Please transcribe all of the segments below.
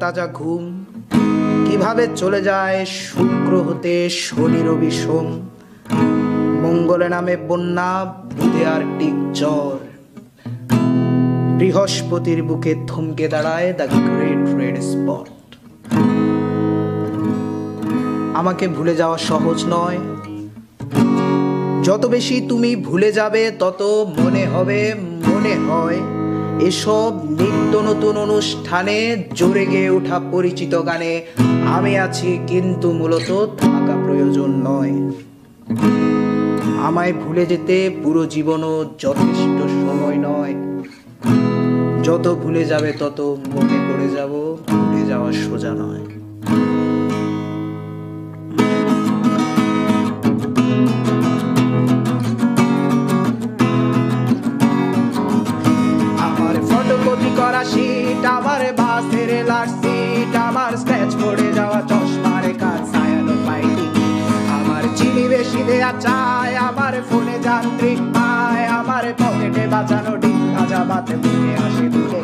তাজা ঘুম কিভাবে চলে যায় শুক্র হতে শনি রবি সোম, মঙ্গলে নামে বন্যা, বুধে আর টিক জ্বর, বৃহস্পতির বুকে থমকে দাঁড়ায় দ্য গ্রেট রেড স্পট। আমাকে ভুলে যাওয়া সহজ নয়, যত বেশি তুমি ভুলে যাবে তত মনে হয় এসব নিত্য নতুন অনুষ্ঠানে জোরে গেয়ে ওঠা পরিচিত গানে আমি আছি, কিন্তু মূলত থাকা প্রয়োজন নয়। আমায় ভুলে যেতে পুরো জীবনও যথেষ্ট সময় নয়, যত ভুলে যাবে তত মনে পড়ে যাব, ভুলে যাওয়া সোজা নয়। ফটোকপি করা শীট, আমার বাসের লাস্ট সিট, আমার স্ক্র্যাচ পড়ে যাওয়া চশমার কাজ ছায়ানো পাইনি, আমার চিনি বেশি দেয়া চায়, আমার ফোনে যান্ত্রিক পায়, আমার পকেটে বাঁচানো ডিম ভাজা বাতে বুকে আসে দুলে,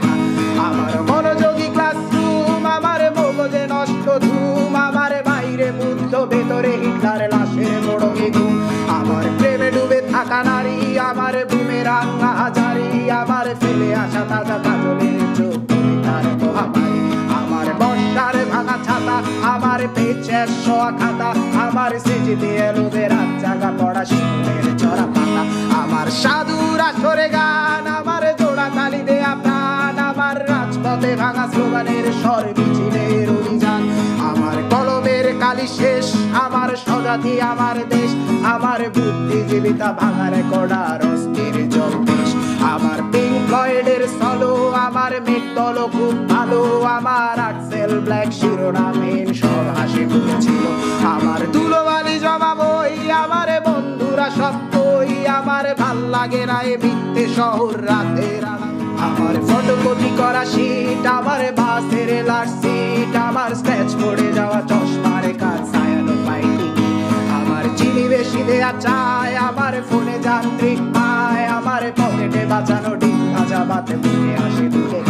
আমার মনোযোগী ক্লাসরুম, আমার মগজে নষ্ট ধুম, আমার বাইরে বুদ্ধ ভেতরে হিটলার লাশের মোড়কে ঘুম, আমার প্রেমে ডুবে থাকা নারী, আমার বুমেরাং হাজারি, আমার ফেলে আসা তাজা কাজলের চোখ তার মহামারী, আমার বর্ষার ভাঙা ছাতা, আমার পেচের শোয়া খাতা, আমার সেজিতে এলোদের রাত জাগা পড়া শিশুদের চড়া পাতা, আমার সাধুর আসরে গান, আমার জোড়া তালি দেয়া প্রাণ, আমার রাজপথে ভাঙা স্লোগানের স্বর মিছিলের অভিযান, আমার কলমের কালি শেষ, আমার স্বজাতি আমার দেশ, আমার বুদ্ধিজীবিতা ভাঙা রেকর্ডার অস্থির জলদেশ, আমার পিঙ্ক ফ্লয়েডের সলো, আমার মেটল খুব ভালো, আমার আর্টসেল ব্ল্যাক শিরোনামহীন সব হাসি মুখেছিল, আমার ধুলোবালি জমা বই, আমার বন্ধুরা সত্যই, আমার ভাল লাগে না এ মিথ্যে শহর রাতের আড়াল, আমার ফটোকপি করা শীট, আমার বাসের লাস্ট সিট, আমার স্ক্র্যাচ পড়ে যাওয়া চশমার কাজ ছায়ানো পাইনি, আমার চিনি বেশি দেয়া চায়, আমার ফোনে যান্ত্রিক পায়, আমার পকেটে বাঁচানো ডিম ভাজা বাতে বুকে আসে দুলে,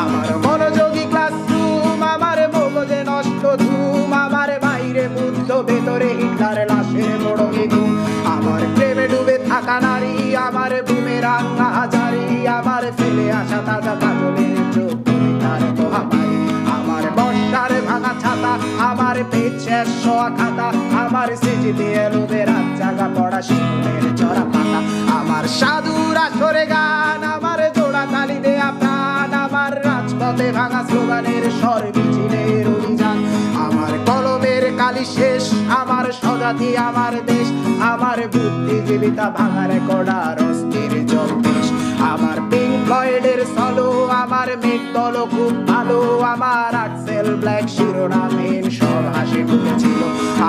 আমার মনোযোগী ক্লাসরুম, আমার মগজে নষ্ট ধুম, আমার বাইরে বুদ্ধ ভেতরে হিটলার লাশের মোড়কে ঘুম, আমার প্রেমে ডুবে থাকা নারী, আমার বুমেরাং হাজারি, আমার ফেলে আসা তাজা কাজলের চোখ তার মহামারী, আমার বর্ষার ভাঙা ছাতা, আমার পেচের শোয়া খাতা, আমার সেজিতে এলোদের রাত জাগা পড়া শিশুদের চড়া পাতা, আমার সাধুর আসরে গান, আমার জোড়া তালি দেয়া প্রাণ, আমার রাজপথে ভাঙা স্লোগানের স্বর মিছিলের অভিযান, আমার কলমের কালি শেষ, আমার স্বজাতি আমার দেশ, আমার বুদ্ধিজীবিতা ভাঙা রেকর্ডার অস্থির জলদেশ, আমার পিঙ্ক ফ্লয়েডের সলো, আমার মেঘদল খুব ভালো, আমার আর্টসেল ব্ল্যাক শিরোনামহীন সব হাসি মুখেছিল,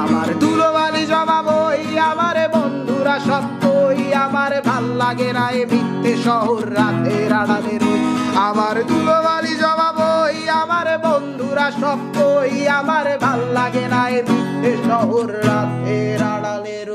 আমার ধুলোবালি জমা বই, আমার বন্ধুরা সত্যই, আমার ভাল লাগে না এ মিথ্যে শহর রাতের আড়ালের, আমার ধুলোবালি জমা বই, আমার বন্ধুরা সত্যই, আমার ভাল লাগে না এ মিথ্যে শহর রাতের আড়ালের।